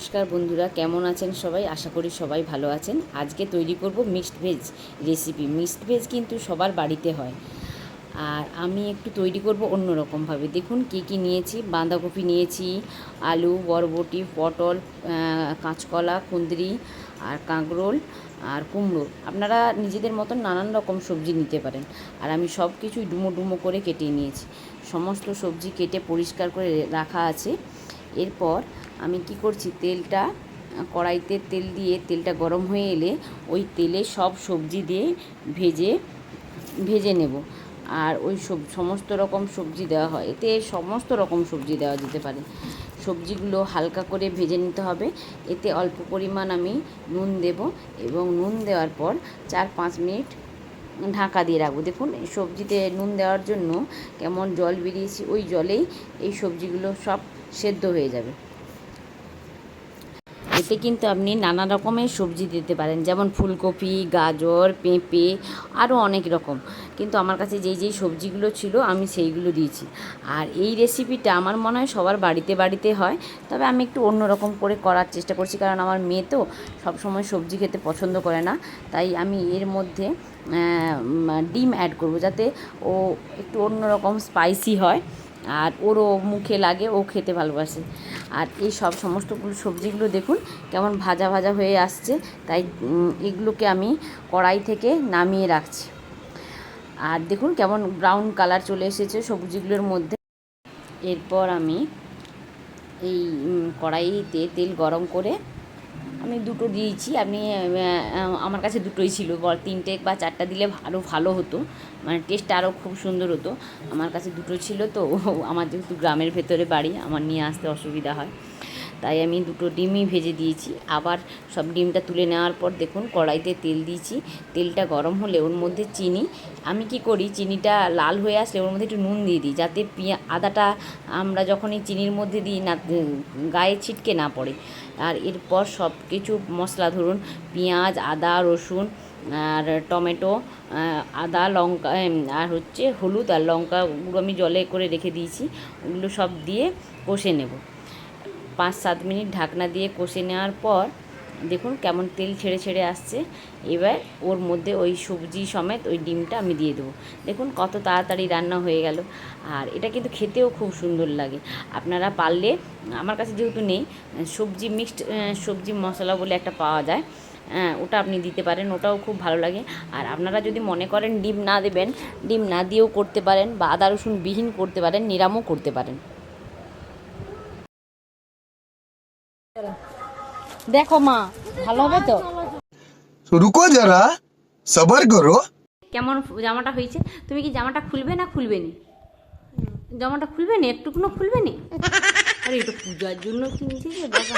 নমস্কার বন্ধুরা, কেমন আছেন সবাই? আশা করি সবাই ভালো আছেন। আজকে তৈরি করব mixed veg recipe. Mixed veg কিন্তু সবার বাড়িতে হয়, আর আমি একটু তৈরি করব অন্য রকমভাবে। দেখুন কী কী নিয়েছি। বাঁধাকপি নিয়েছি, আলু, বরবটি, পটল, কাঁচকলা, কুঁদরি আর কাঁকরোল আর কুমড়ো। আপনারা নিজেদের মতন নানান রকম সবজি নিতে পারেন। আর আমি সব কিছুই ডুমো ডুমো করে কেটে নিয়েছি। সমস্ত সবজি কেটে পরিষ্কার করে রাখা আছে। এরপর আমি কি করছি, কড়াইতে তেল দিয়ে তেলটা গরম হয়ে এলে ওই তেলে সব সবজি দিয়ে ভেজে নেব। আর ওই সমস্ত রকম সবজি দেওয়া হয়, এতে সমস্ত রকম সবজি দেওয়া যেতে পারে। সবজিগুলো হালকা করে ভেজে নিতে হবে। এতে অল্প পরিমাণ আমি নুন দেব, এবং নুন দেওয়ার পর 4-5 মিনিট ঢাকা দিয়ে রাখবো। দেখুন এই সবজিতে নুন দেওয়ার জন্য কেমন জল বেরিয়েছে, ওই জলেই এই সবজিগুলো সব সেদ্ধ হয়ে যাবে। এতে কিন্তু আপনি নানা রকমের সবজি দিতে পারেন, যেমন ফুলকপি, গাজর, পেঁপে, আরও অনেক রকম। কিন্তু আমার কাছে যেই সবজিগুলো ছিল আমি সেইগুলো দিয়েছি। আর এই রেসিপিটা আমার মনে হয় সবার বাড়িতে বাড়িতে হয়, তবে আমি একটু অন্য রকম করে করার চেষ্টা করছি, কারণ আমার মেয়ে তো সবসময় সবজি খেতে পছন্দ করে না। তাই আমি এর মধ্যে ডিম অ্যাড করব, যাতে ও একটু অন্য রকম স্পাইসি হয় আর ওরও মুখে লাগে, ও খেতে ভালোবাসে। আর এই সমস্তগুলো সবজিগুলো দেখুন কেমন ভাজা ভাজা হয়ে আসছে, তাই এগুলোকে আমি কড়াই থেকে নামিয়ে রাখছি। আর দেখুন কেমন ব্রাউন কালার চলে এসেছে সবজিগুলোর মধ্যে। এরপর আমি এই কড়াইতে তেল গরম করে আমি দুটো দিয়েছি। আমার কাছে দুটোই ছিল, 3টে বা 4টা দিলে আরও ভালো হতো, মানে টেস্টটা আরও খুব সুন্দর হতো। আমার কাছে দুটো ছিল, তো আমার যেহেতু গ্রামের ভেতরে বাড়ি, আমার নিয়ে আসতে অসুবিধা হয়, তাই আমি দুটো ডিমই ভেজে দিয়েছি। আবার সব ডিমটা তুলে নেওয়ার পর দেখুন কড়াইতে তেল দিয়েছি। তেলটা গরম হলে ওর মধ্যে চিনি, আমি কি করি, চিনিটা লাল হয়ে আসলে ওর মধ্যে একটু নুন দিয়ে দিই, যাতে আদাটা আমরা যখন এই চিনির মধ্যে দিই না, গায়ে ছিটকে না পড়ে। আর এরপর সব কিছু মশলা, ধরুন পেঁয়াজ, আদা, রসুন আর টমেটো, আদা, লঙ্কা আর হলুদ আর লঙ্কা গুঁড়ো আমি জলে করে রেখে দিয়েছি, ওগুলো সব দিয়ে কষে নেব। 5-7 মিনিট ঢাকনা দিয়ে কষে নেওয়ার পর দেখুন কেমন তেল ছেড়ে ছেড়ে আসছে। এবার ওর মধ্যে ওই সবজি সমেত ওই ডিমটা আমি দিয়ে দেবো। দেখুন কত তাড়াতাড়ি রান্না হয়ে গেল। আর এটা কিন্তু খেতেও খুব সুন্দর লাগে। আপনারা পারলে, আমার কাছে যেহেতু নেই, মিক্সড সবজি মশলা বলে একটা পাওয়া যায়, ওটা আপনি দিতে পারেন, ওটাও খুব ভালো লাগে। আর আপনারা যদি মনে করেন ডিম না দেবেন, ডিম না দিয়েও করতে পারেন, বা আদা রসুন বিহীন করতে পারেন, নিরামও করতে পারেন। দেখো মা, ভালো হবে তো? रुको जरा सबर करो। কেমন জামাটা হয়েছে? তুমি কি জামাটা খুলবে না খুলবে নি? জামাটা খুলবে নি? একটুকুনো খুলবে নি? আরে এটা পূজার জন্য কিনছি যে বাবা।